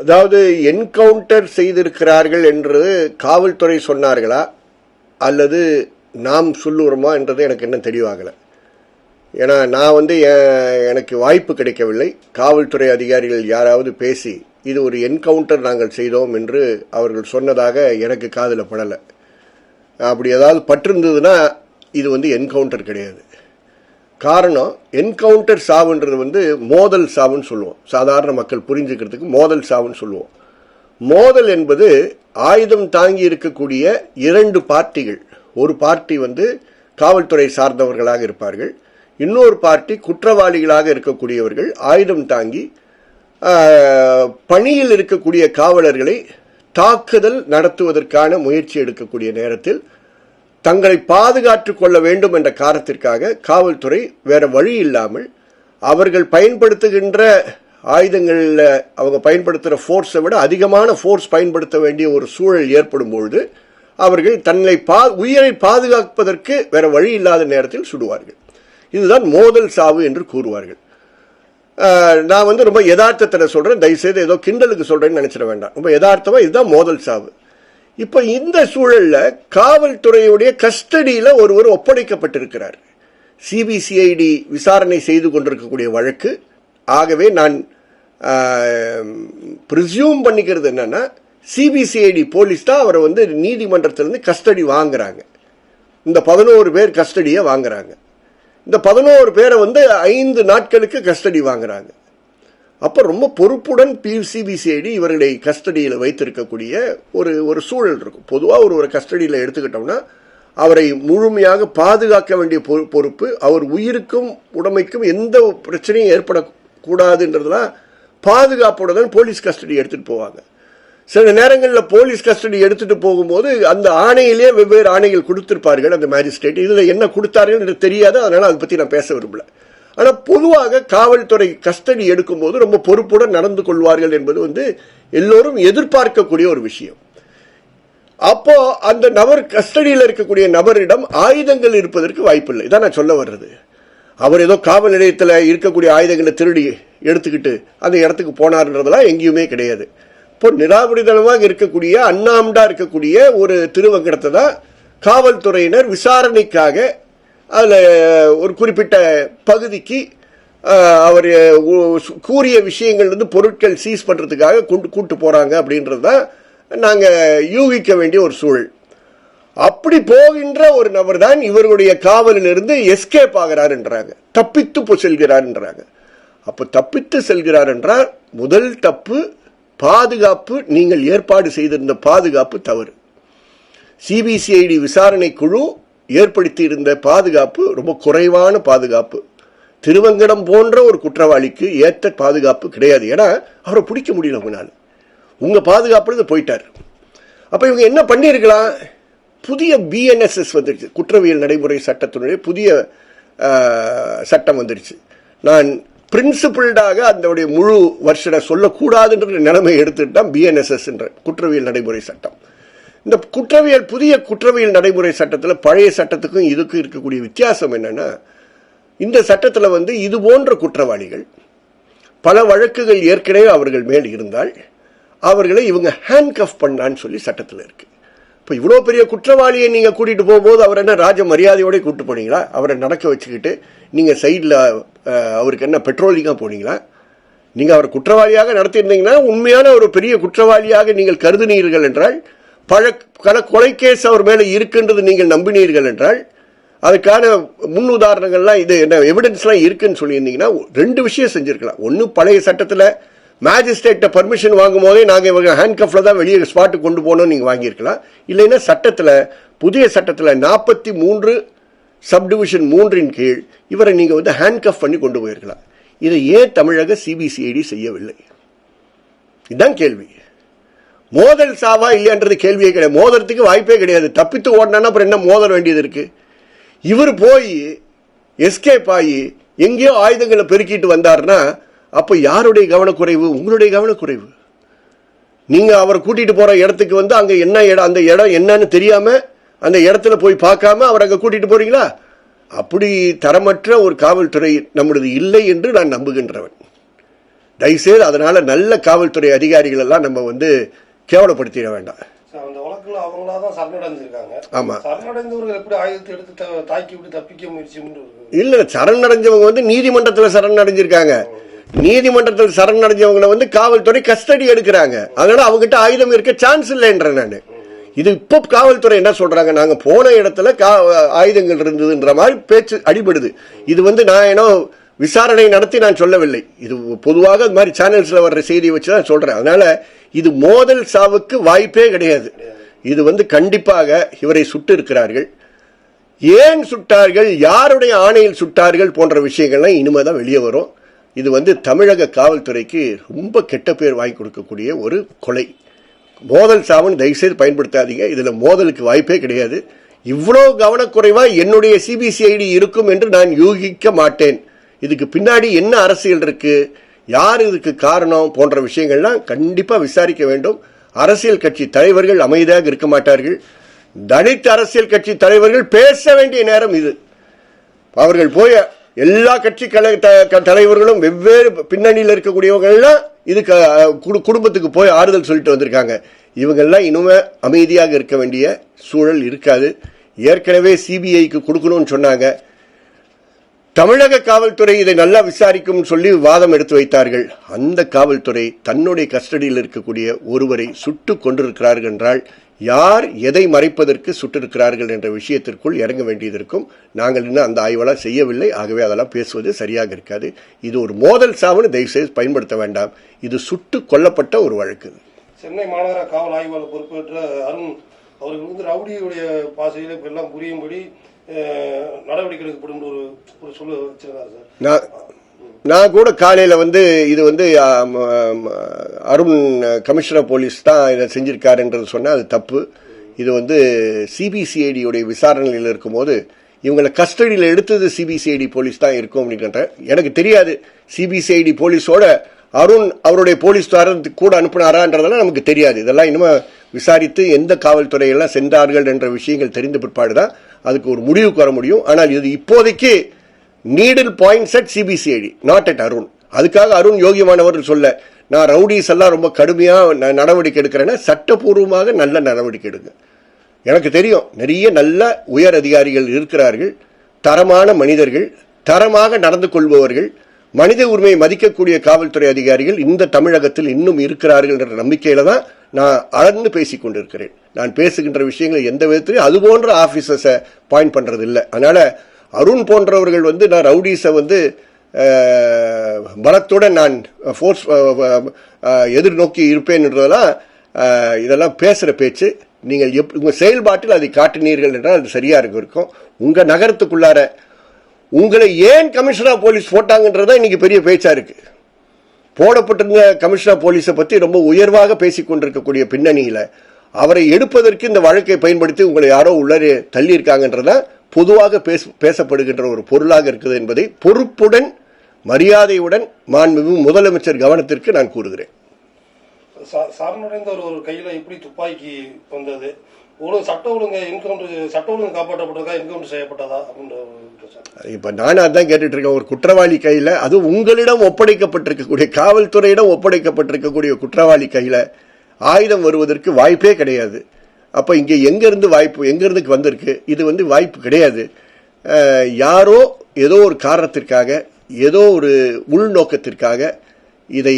அதாவது என்கவுண்டர் செய்திருக்கிறார்கள் என்று காவல்துறை சொன்னார்களா அல்லது நாம் சொல்லுகிறோமா என்றது எனக்கு என்ன தெளிவாகலை. ஏன்னா நான் எனக்கு வாய்ப்பு கிடைக்கவில்லை. காவல்துறை அதிகாரிகள் யாராவது பேசி இது ஒரு என்கவுண்டர் நாங்கள் செய்தோம் என்று அவர்கள் சொன்னதாக எனக்கு காதில் படலை. அப்படி ஏதாவது பட்டிருந்ததுன்னா இது என்கவுண்டர் கிடையாது. காரணம், என்கவுண்டர் சாவுன்றது மோதல் சாவுன்னு சொல்லுவோம். சாதாரண மக்கள் புரிஞ்சுக்கிறதுக்கு மோதல் சாவுன்னு சொல்லுவோம். மோதல் என்பது ஆயுதம் தாங்கி இருக்கக்கூடிய இரண்டு பார்ட்டிகள். ஒரு பார்ட்டி காவல்துறை சார்ந்தவர்களாக இருப்பார்கள், இன்னொரு பார்ட்டி குற்றவாளிகளாக இருக்கக்கூடியவர்கள். ஆயுதம் தாங்கி பணியில் இருக்கக்கூடிய காவலர்களை தாக்குதல் நடத்துவதற்கான முயற்சி எடுக்கக்கூடிய நேரத்தில் தங்களை பாதுகாத்துக் கொள்ள வேண்டும் என்ற காரணத்திற்காக காவல்துறை வேற வழி இல்லாமல் அவர்கள் பயன்படுத்துகின்ற ஆயுதங்களில் அவங்க பயன்படுத்துகிற ஃபோர்ஸை விட அதிகமான ஃபோர்ஸ் பயன்படுத்த வேண்டிய ஒரு சூழல் ஏற்படும் பொழுது அவர்கள் தன்னை உயிரை பாதுகாப்பதற்கு வேற வழி இல்லாத நேரத்தில் சுடுவார்கள். இதுதான் மோதல் சாவு என்று கூறுவார்கள். நான் ரொம்ப யதார்த்தத்தில் சொல்றேன், தயவுசெய்து ஏதோ கிண்டலுக்கு சொல்றேன்னு நினைச்சிட வேண்டாம். ரொம்ப யதார்த்தமா இதுதான் மோதல் சாவு. இப்ப இந்த சூழல்ல காவல்துறையுடைய கஸ்டடியில ஒருவர் ஒப்படைக்கப்பட்டிருக்கிறார். சிபிசிஐடி விசாரணை செய்து கொண்டிருக்கக்கூடிய வழக்கு. ஆகவே நான் பிரிசியூம் பண்ணிக்கிறது என்னன்னா, சிபிசிஐடி போலீஸ் தான் அவரை நீதிமன்றத்திலிருந்து கஸ்டடி வாங்குறாங்க. இந்த 11 பேர் கஸ்டடியை வாங்குறாங்க. இந்த 11 பேரை 5 நாட்களுக்கு கஸ்டடி வாங்குறாங்க. அப்போ ரொம்ப பொறுப்புடன் சிபிசிஐடி இவர்களை கஸ்டடியில் வைத்திருக்கக்கூடிய ஒரு சூழல் இருக்கும். பொதுவாக ஒரு கஸ்டடியில் எடுத்துக்கிட்டோம்னா அவரை முழுமையாக பாதுகாக்க வேண்டிய பொறுப்பு, அவர் உயிருக்கும் உடமைக்கும் எந்த பிரச்சனையும் ஏற்படக்கூடாதுன்றதுலாம் பாதுகாப்புடன் போலீஸ் கஸ்டடி எடுத்துட்டு போவாங்க. சில நேரங்களில் போலீஸ் கஸ்டடி எடுத்துட்டு போகும்போது அந்த ஆணையிலே வெவ்வேறு ஆணைகள் கொடுத்திருப்பார்கள் அந்த மேஜிஸ்ட்ரேட். இதுல என்ன கொடுத்தார்கள் என்று தெரியாது, அதனால அதை பத்தி நான் பேச விரும்பல. ஆனால் பொதுவாக காவல்துறை கஸ்டடி எடுக்கும்போது ரொம்ப பொறுப்புடன் நடந்து கொள்வார்கள் என்பது எல்லோரும் எதிர்பார்க்கக்கூடிய ஒரு விஷயம். அப்போ அந்த நபர் கஸ்டடியில் இருக்கக்கூடிய நபரிடம் ஆயுதங்கள் இருப்பதற்கு வாய்ப்பில்லை. இதான் நான் சொல்ல வர்றது. அவர் ஏதோ காவல் நிலையத்தில் இருக்கக்கூடிய ஆயுதங்களை திருடி எடுத்துக்கிட்டு அந்த இடத்துக்கு போனார்ன்றதெல்லாம் எங்கேயுமே கிடையாது. இப்போ நிராபரிதனமாக இருக்கக்கூடிய அண்ணாம்டா இருக்கக்கூடிய ஒரு திருவங்கடத்தை தான் காவல்துறையினர் விசாரணைக்காக அதில் ஒரு குறிப்பிட்ட பகுதிக்கு அவர் கூறிய விஷயங்கள் பொருட்கள் சீஸ் பண்ணுறதுக்காக கூட்டு போகிறாங்க அப்படின்றது தான் நாங்கள் யூகிக்க வேண்டிய ஒரு சூழல். அப்படி போகின்ற ஒரு நபர் தான் இவர்களுடைய காவலிலிருந்து எஸ்கேப் ஆகிறார் என்றாங்க, தப்பித்து செல்கிறார் என்றாங்க. அப்போ தப்பித்து செல்கிறார் என்றால் முதல் தப்பு பாதுகாப்பு. நீங்கள் ஏற்பாடு செய்திருந்த பாதுகாப்பு தவறு. சிபிசிஐடி விசாரணை குழு ஏற்படுத்தி இருந்த பாதுகாப்பு ரொம்ப குறைவான பாதுகாப்பு. திருவங்கடம் போன்ற ஒரு குற்றவாளிக்கு ஏற்ற பாதுகாப்பு கிடையாது. ஏன்னா அவரை பிடிக்க முடியல உங்களால். உங்க பாதுகாப்பு போயிட்டார். அப்ப இவங்க என்ன பண்ணிருக்கலாம்? புதிய பிஎன்எஸ்எஸ் வந்துருச்சு, குற்றவியல் நடைமுறை சட்டத்தினுடைய புதிய சட்டம் வந்துருச்சு. நான் பிரின்சிபிள்டாக அதனுடைய முழு வருஷனை சொல்லக்கூடாதுன்ற நிலைமை எடுத்துட்டான் பிஎன்எஸ்எஸ் என்ற குற்றவியல் நடைமுறை சட்டம். இந்த புதிய குற்றவியல் நடைமுறை சட்டத்தில் பழைய சட்டத்துக்கும் இதுக்கும் இருக்கக்கூடிய வித்தியாசம் என்னன்னா, இந்த சட்டத்தில் இது போன்ற குற்றவாளிகள் பல வழக்குகள் ஏற்கனவே அவர்கள் மேல் இருந்தால் அவர்களை இவங்க ஹேண்ட்கஃப் பண்ணான்னு சொல்லி சட்டத்தில் இருக்கு. இப்போ இவ்வளோ பெரிய குற்றவாளியை நீங்கள் கூட்டிட்டு போகும்போது அவர் என்ன ராஜ மரியாதையோட கூப்பிட்டு போனீங்களா? அவரை நடக்க வச்சுக்கிட்டு நீங்கள் சைடில் அவருக்கு என்ன பெட்ரோலிங்காக போனீங்களா? நீங்கள் அவர் குற்றவாளியாக நடத்தியிருந்தீங்கன்னா, உண்மையான ஒரு பெரிய குற்றவாளியாக நீங்கள் கருதினீர்கள் என்றால், பல கொலைகேஸ் அவர் மேலே இருக்குன்றது நீங்கள் நம்பினீர்கள் என்றால், அதுக்கான முன் உதாரணங்கள்லாம் இது என்ன எவிடன்ஸ்லாம் இருக்குன்னு சொல்லியிருந்தீங்கன்னா 2 விஷயம் செஞ்சிருக்கலாம். ஒன்று, பழைய சட்டத்தில் மேஜிஸ்ட்ரேட்ட பர்மிஷன் வாங்கும் போதே நாங்கள் இவங்க ஹேண்ட்கஃப்ல தான் வெளியே ஸ்பாட்டுக்கு கொண்டு போனோம் நீங்கள் வாங்கியிருக்கலாம். இல்லைன்னா சட்டத்தில் புதிய சட்டத்தில் 43 சப்டிவிஷன் 3 கீழ் இவரை நீங்கள் ஹேண்ட்கஃப் பண்ணி கொண்டு போயிருக்கலாம். இதை ஏன் தமிழக சிபிசிஐடி செய்யவில்லை? இதுதான் கேள்வி. மோதல் சாவா இல்லையான்றது கேள்வியே கிடையாது. மோதறதுக்கு வாய்ப்பே கிடையாது. தப்பித்து ஓடினா அப்புறம் என்ன மோதற வேண்டியது இருக்கு? இவர் போய் எஸ்கேப் ஆகி எங்கேயோ ஆயுதங்களை பெருக்கிட்டு வந்தார்னா அப்ப யாருடைய கவனக்குறைவு? உங்களுடைய கவனக்குறைவு. நீங்க அவரை கூட்டிட்டு போற இடத்துக்கு அங்க என்ன இடம், அந்த இடம் என்னன்னு தெரியாம அந்த இடத்துல போய் பார்க்காம அவரை அங்க கூட்டிட்டு போறீங்களா? அப்படி தரமற்ற ஒரு காவல்துறை நம்முடையது இல்லை என்று நான் நம்புகின்றவன். தயவுசெய்து அதனால நல்ல காவல்துறை அதிகாரிகள் எல்லாம் நம்ம வந்து கேவலப்படுத்திட வேண்டாம். அந்த வழக்குல அவங்களாதான் சரணடைஞ்சிருக்காங்க. ஆமா, சரணடைந்தவர்கள் எப்படி ஆயுதத்தை எடுத்து தாக்கி விட்டு தப்பிக்க முயற்சி இல்ல, சரணடைஞ்சவங்க வந்து நீதிமன்றத்தில் சரணடைஞ்சிருக்காங்க. நீதிமன்றத்தில் சரணடைஞ்சவங்களை வந்து காவல்துறை கஸ்டடி எடுக்கிறாங்க. அதனால அவங்ககிட்ட ஆயுதம் இருக்க சான்ஸ் இல்லைன்ற நான். இது இப்போ காவல்துறை என்ன சொல்றாங்க, நாங்க போன இடத்துல ஆயுதங்கள் இருந்ததுன்ற மாதிரி பேச்சு அடிபடுது. இது வந்து நான் ஏனோ விசாரணை நடத்தி நான் சொல்லவில்லை, இது பொதுவாக அது மாதிரி சேனல்ஸ்ல வர்ற செய்தியை வச்சுதான் சொல்றேன். அதனால இது மோதல் சாவுக்கு வாய்ப்பே கிடையாது. இது வந்து கண்டிப்பாக இவரை சுட்டு இருக்கிறார்கள். ஏன் சுட்டார்கள், யாருடைய ஆணையில் சுட்டார்கள் போன்ற விஷயங்கள்லாம் இனிமேதான் வெளியே வரும். இது வந்து தமிழக காவல்துறைக்கு ரொம்ப கெட்ட பேர் வாங்கி கொடுக்கக்கூடிய ஒரு கொலை. மோதல் சாவுன்னு தயவுசெய்து பயன்படுத்தாதீங்க. இதுல மோதலுக்கு வாய்ப்பே கிடையாது. இவ்வளவு கவனக்குறைவா என்னுடைய சிபிசிஐடி இருக்கும் என்று நான் யூகிக்க மாட்டேன். இதுக்கு பின்னாடி என்ன அரசியல் இருக்கு, யார் இதுக்கு காரணம் போன்ற விஷயங்கள்லாம் கண்டிப்பா விசாரிக்க வேண்டும். அரசியல் கட்சி தலைவர்கள் அமைதியாக இருக்க மாட்டார்கள். தலித் அரசியல் கட்சி தலைவர்கள் பேச வேண்டிய நேரம் இது. அவர்கள் போய் எல்லா கட்சி தலைவர்களும் வெவ்வேறு பின்னணியில் இருக்கக்கூடியவங்க எல்லாம் இதுக்கு குடும்பத்துக்கு போய் ஆறுதல் சொல்லிட்டு வந்திருக்காங்க. இவங்கெல்லாம் இனிமே அமைதியாக இருக்க வேண்டிய சூழல் இருக்காது. ஏற்கனவே சிபிஐக்கு கொடுக்கணும்னு சொன்னாங்க. தமிழக காவல்துறை இதை நல்லா விசாரிக்கும் சொல்லி வாதம் எடுத்து வைத்தார்கள். அந்த காவல்துறை தன்னுடைய கஸ்டடியில் இருக்கக்கூடிய ஒருவரை சுட்டு கொண்டிருக்கிறார்கள் என்றால் யார் எதை மறைப்பதற்கு சுட்டிருக்கிறார்கள் என்ற விஷயத்திற்குள் இறங்க வேண்டியது இருக்கும். நாங்கள் இன்னும் அந்த ஆய்வெல்லாம் செய்யவில்லை. ஆகவே அதெல்லாம் பேசுவது சரியாக இருக்காது. இது ஒரு மோதல் சாவுன்னு தயவுசெய்து பயன்படுத்த வேண்டாம். இது சுட்டு கொல்லப்பட்ட ஒரு வழக்கு. சென்னை மாநகர காவல் ஆய்வாளர் பொறுப்பேற்ற அருண் அவர்கள் வந்து ரவுடியுடைய பாசையில் எல்லாம் புரியும்படி நடவடிக்கை எடுக்கப்படும் ஒரு சொல்ல வச்சிருந்தார் சார். நான் கூட காலையில் வந்து இது வந்து அருண் கமிஷனர் போலீஸ் தான் இதை செஞ்சிருக்காருன்றது சொன்னால் அது தப்பு. இது வந்து சிபிசிஐடியுடைய விசாரணையில் இருக்கும்போது இவங்களை கஸ்டடியில் எடுத்தது சிபிசிஐடி போலீஸ் தான் இருக்கும் அப்படின்ற எனக்கு தெரியாது. சிபிசிஐடி போலீஸோட அருண் அவருடைய போலீஸ் கூட அனுப்பினாரான்றதெல்லாம் நமக்கு தெரியாது. இதெல்லாம் இனிமே விசாரித்து எந்த காவல்துறையெல்லாம் சென்றார்கள் என்ற விஷயங்கள் தெரிந்த பிற்பாடுதான் அதுக்கு ஒரு முடிவுக்கு வர முடியும். ஆனால் இது இப்போதைக்கு needle points at CBCID, not at Arun. அதுக்காக அருண் யோகியமானவர் சொல்ல நான் ரவுடிஸ் எல்லாம் ரொம்ப கடுமையா நடவடிக்கை எடுக்கிறேன்னா சட்டப்பூர்வமாக நல்ல நடவடிக்கை எடுங்க. எனக்கு தெரியும் நிறைய நல்ல உயர் அதிகாரிகள் இருக்கிறார்கள், தரமான மனிதர்கள், தரமாக நடந்து கொள்பவர்கள், மனித உரிமையை மதிக்கக்கூடிய காவல்துறை அதிகாரிகள் இந்த தமிழகத்தில் இன்னும் இருக்கிறார்கள் என்ற நம்பிக்கையில தான் நான் அளந்து பேசிக் கொண்டிருக்கிறேன். நான் பேசுகின்ற விஷயங்கள் எந்த விதத்திலையும் அது போன்ற ஆபீசர்ஸை பாயிண்ட் பண்றது இல்லை. அதனால அருண் போன்றவர்கள் வந்து நான் ரவுடிஸை வந்து பலத்துடன் நான் ஃபோர்ஸ் எதிர்நோக்கி இருப்பேன் என்றதெல்லாம் இதெல்லாம் பேசுற பேச்சு. நீங்கள் உங்க செயல்பாட்டில் அதை காட்டினீர்கள் என்றால் அது சரியா இருக்கும். உங்க நகரத்துக்குள்ளார உங்களை ஏன் கமிஷனர் போலீஸ் போட்டாங்கன்றதான் இன்னைக்கு பெரிய பேச்சா இருக்கு. போடப்பட்டிருந்த கமிஷனர் போலீஸை பத்தி ரொம்ப உயர்வாக பேசிக் கொண்டிருக்கக்கூடிய பின்னணியில அவரை எடுப்பதற்கு இந்த வழக்கை பயன்படுத்தி உங்களை யாரோ உள்ளே தள்ளி இருக்காங்கன்றதா பொதுவாக பேசப்படுகின்ற ஒரு பொருளாக இருக்குது என்பதை பொறுப்புடன் மரியாதையுடன் மாண்புமிகு முதலமைச்சர் கவனத்திற்கு நான் கூறுகிறேன். சரணடைந்த ஒரு கையில எப்படி துப்பாக்கி வந்தது, சட்ட ஒழுங்கு காப்பாற்றப்பட்டதா, என்கவுண்டர் செய்யப்பட்டதா அப்படின்ற இப்ப நானும் அதான் கேட்டுட்டு இருக்கேன். ஒரு குற்றவாளி கையில, அது உங்களிடம் ஒப்படைக்கப்பட்டிருக்கக்கூடிய காவல்துறையிடம் ஒப்படைக்கப்பட்டிருக்கக்கூடிய குற்றவாளி கையில ஆயுதம் வருவதற்கு வாய்ப்பே கிடையாது. அப்ப இங்க எங்கிருந்து வாய்ப்பு, எங்கிருந்து வந்திருக்கு? இது வந்து வாய்ப்பு கிடையாது. யாரோ ஏதோ ஒரு காரணத்திற்காக, ஏதோ ஒரு உள்நோக்கத்திற்காக இதை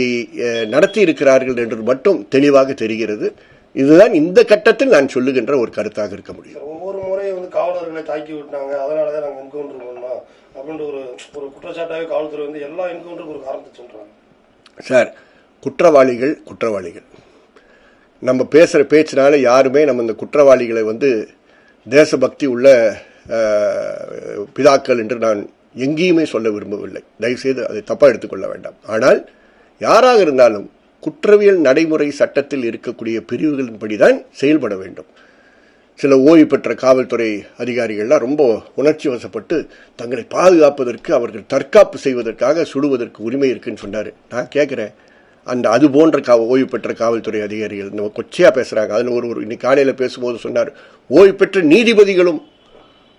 நடத்தி இருக்கிறார்கள் என்று மட்டும் தெளிவாக தெரிகிறது. இதுதான் இந்த கட்டத்தில் நான் சொல்லுகின்ற ஒரு கருத்தாக இருக்க முடியும். ஒவ்வொரு முறையும் வந்து காவலர்களை தாக்கி விட்டாங்க, அதனாலதான் நாங்க என்கவுண்டர் பண்ணோம் அப்படின்ற ஒரு குற்றச்சாட்டாவே காவல்துறை வந்து எல்லா என்கவுண்டருக்கு ஒரு காரணத்தை சொல்றாங்க. சார், குற்றவாளிகள் நம்ம பேசுற பேச்சினால யாருமே நம்ம இந்த குற்றவாளிகளை வந்து தேசபக்தி உள்ள பிதாக்கள் என்று நான் எங்கேயுமே சொல்ல விரும்பவில்லை. தயவுசெய்து அதை தப்பா எடுத்துக்கொள்ள வேண்டாம். ஆனால் யாராக இருந்தாலும் குற்றவியல் நடைமுறை சட்டத்தில் இருக்கக்கூடிய பிரிவுகளின்படிதான் செயல்பட வேண்டும். சில ஓய்வு பெற்ற காவல்துறை அதிகாரிகள்லாம் ரொம்ப உணர்ச்சி வசப்பட்டு தங்களை பாதுகாப்பதற்கு, அவர்கள் தற்காப்பு செய்வதற்காக சுடுவதற்கு உரிமை இருக்குன்னு சொன்னாரு. நான் கேட்கிறேன், அந்த அது போன்ற ஓய்வு பெற்ற காவல்துறை அதிகாரிகள் நம்ம கொச்சையா பேசுறாங்க. அதில் ஒரு இன்னைக்கு காலையில் பேசும்போது சொன்னார், ஓய்வு பெற்ற நீதிபதிகளும்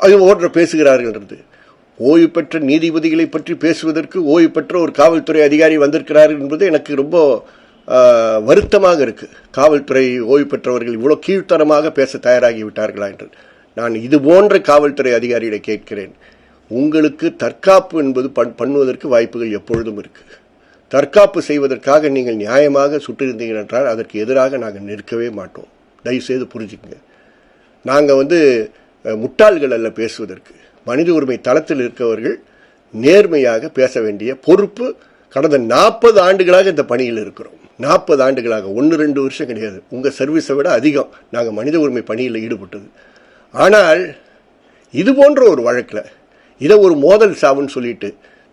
அது போன்ற பேசுகிறார்கள். ஓய்வு பெற்ற நீதிபதிகளை பற்றி பேசுவதற்கு ஓய்வு பெற்ற ஒரு காவல்துறை அதிகாரி வந்திருக்கிறார் என்பது எனக்கு ரொம்ப வருத்தமாக இருக்கு. காவல்துறை ஓய்வு பெற்றவர்கள் இவ்வளோ கீழ்த்தரமாக பேச தயாராகிவிட்டார்களா என்று நான் இது போன்ற காவல்துறை அதிகாரிகளை கேட்கிறேன். உங்களுக்கு தற்காப்பு என்பது பண்ணுவதற்கு வாய்ப்புகள் எப்பொழுதும் இருக்கு. தற்காப்பு செய்வதற்காக நீங்கள் நியாயமாக சுட்டிருந்தீர்கள் என்றால் அதற்கு எதிராக நாங்கள் நிற்கவே மாட்டோம். தயவுசெய்து புரிஞ்சுக்கங்க. நாங்கள் முட்டாள்கள் அல்ல பேசுவதற்கு. மனித உரிமை தளத்தில் இருக்கவர்கள் நேர்மையாக பேச வேண்டிய பொறுப்பு. கடந்த 40 ஆண்டுகளாக இந்த பணியில் இருக்கிறோம். 40 ஆண்டுகளாக 1-2 வருஷம் கிடையாது. உங்கள் சர்வீஸை விட அதிகம் நாங்கள் மனித உரிமை பணியில் ஈடுபட்டது. ஆனால் இது போன்ற ஒரு வழக்கில் இதை ஒரு மோதல் சாவுன்னு சொல்லிட்டு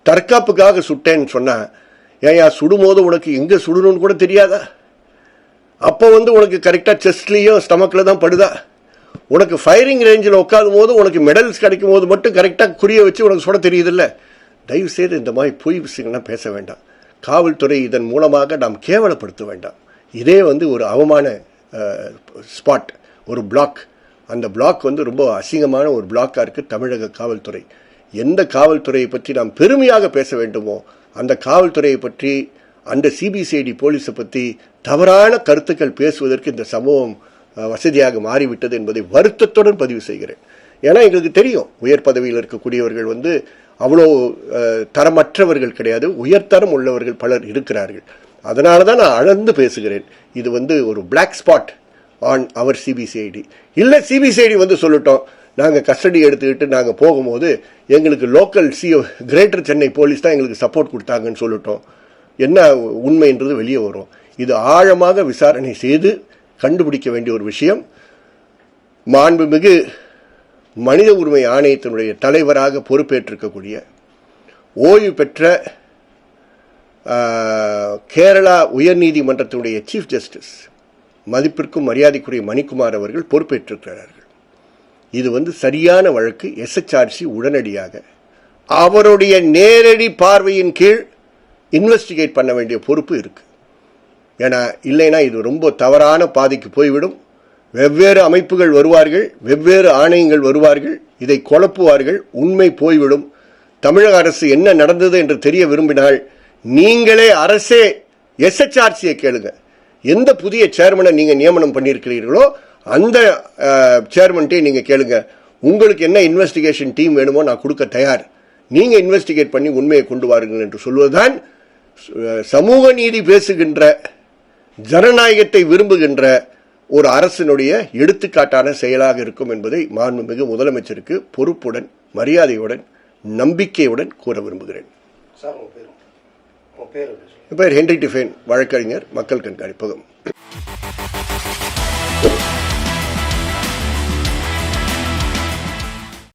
தற்காப்புக்காக சுட்டேன்னு சொன்னால், ஏயா சுடும்போது உனக்கு எங்கே சுடணும்னு கூட தெரியாதா? அப்போ உனக்கு கரெக்டாக செஸ்ட்லேயும் ஸ்டமக்கில் தான் படுதா? உனக்கு ஃபயரிங் ரேஞ்சில் உட்காரும் போது உனக்கு மெடல்ஸ் கிடைக்கும் போது மட்டும் கரெக்டாக குறிய வச்சு உனக்கு சுட தெரியுதில்ல? தயவுசெய்து இந்த மாதிரி பொய் விஷயங்கள்லாம் பேச வேண்டாம். காவல்துறை இதன் மூலமாக நாம் கேவலப்படுத்த வேண்டாம். இதே ஒரு அவமான ஸ்பாட், ஒரு பிளாக். அந்த பிளாக் ரொம்ப அசிங்கமான ஒரு பிளாக்காக இருக்குது தமிழக காவல்துறை. எந்த காவல்துறையை பற்றி நாம் பெருமையாக பேச வேண்டுமோ அந்த காவல்துறையை பற்றி, அந்த சிபிசிஐடி போலீஸை பற்றி தவறான கருத்துக்கள் பேசுவதற்கு இந்த சமூகம் வசதியாக மாறிவிட்டது என்பதை வருத்தத்துடன் பதிவு செய்கிறேன். ஏன்னா எங்களுக்கு தெரியும் உயர் பதவியில் இருக்கக்கூடியவர்கள் அவ்வளோ தரமற்றவர்கள் கிடையாது, உயர்தரம் உள்ளவர்கள் பலர் இருக்கிறார்கள். அதனால தான் நான் அளந்து பேசுகிறேன். இது ஒரு black spot on our CBCID. இல்லை சிபிசிஐடி சொல்லட்டோம், நாங்கள் கஸ்டடி எடுத்துக்கிட்டு நாங்கள் போகும்போது எங்களுக்கு லோக்கல் கிரேட்டர் சென்னை போலீஸ் தான் எங்களுக்கு சப்போர்ட் கொடுத்தாங்கன்னு சொல்லட்டோம். என்ன உண்மைன்றது வெளியே வரும். இது ஆழமாக விசாரணை செய்து கண்டுபிடிக்க வேண்டிய ஒரு விஷயம். மாண்புமிகு மனித உரிமை ஆணையத்தினுடைய தலைவராக பொறுப்பேற்றிருக்கக்கூடிய ஓய்வு பெற்ற கேரளா உயர்நீதிமன்றத்தினுடைய சீஃப் ஜஸ்டிஸ் மதிப்பிற்கும் மரியாதைக்குரிய மணிக்குமார் அவர்கள் பொறுப்பேற்றிருக்கிறார்கள். இது சரியான வழக்கு. எஸ்ஹெச்ஆர்சி உடனடியாக அவருடைய நேரடி பார்வையின் கீழ் இன்வெஸ்டிகேட் பண்ண வேண்டிய பொறுப்பு இருக்கு. ஏன்னா இல்லைன்னா இது ரொம்ப தவறான பாதைக்கு போய்விடும். வெவ்வேறு அமைப்புகள் வருவார்கள், வெவ்வேறு ஆணையங்கள் வருவார்கள், இதை குழப்புவார்கள், உண்மை போய்விடும். தமிழக அரசு என்ன நடந்தது என்று தெரிய விரும்பினால் நீங்களே அரசே எஸ்ஹெச்ஆர்சியை கேளுங்க. எந்த புதிய சேர்மனை நீங்க நியமனம் பண்ணியிருக்கிறீர்களோ அந்த சேர்மன்ட்டே நீங்க கேளுங்க. உங்களுக்கு என்ன இன்வெஸ்டிகேஷன் டீம் வேணுமோ நான் கொடுக்க தயார், நீங்க இன்வெஸ்டிகேட் பண்ணி உண்மையை கொண்டு வாருங்கள் என்று சொல்வதுதான் சமூக நீதி பேசுகின்ற, ஜனநாயகத்தை விரும்புகின்ற ஒரு அரசினுடைய எடுத்துக்காட்டான செயலாக இருக்கும் என்பதை மாண்புமிகு முதலமைச்சருக்கு பொறுப்புடன், மரியாதையுடன், நம்பிக்கையுடன் கூற விரும்புகிறேன். பேர் ஹென்றி டிஃபைன், வழக்கறிஞர், மக்கள் கண்காணிப்பகம்.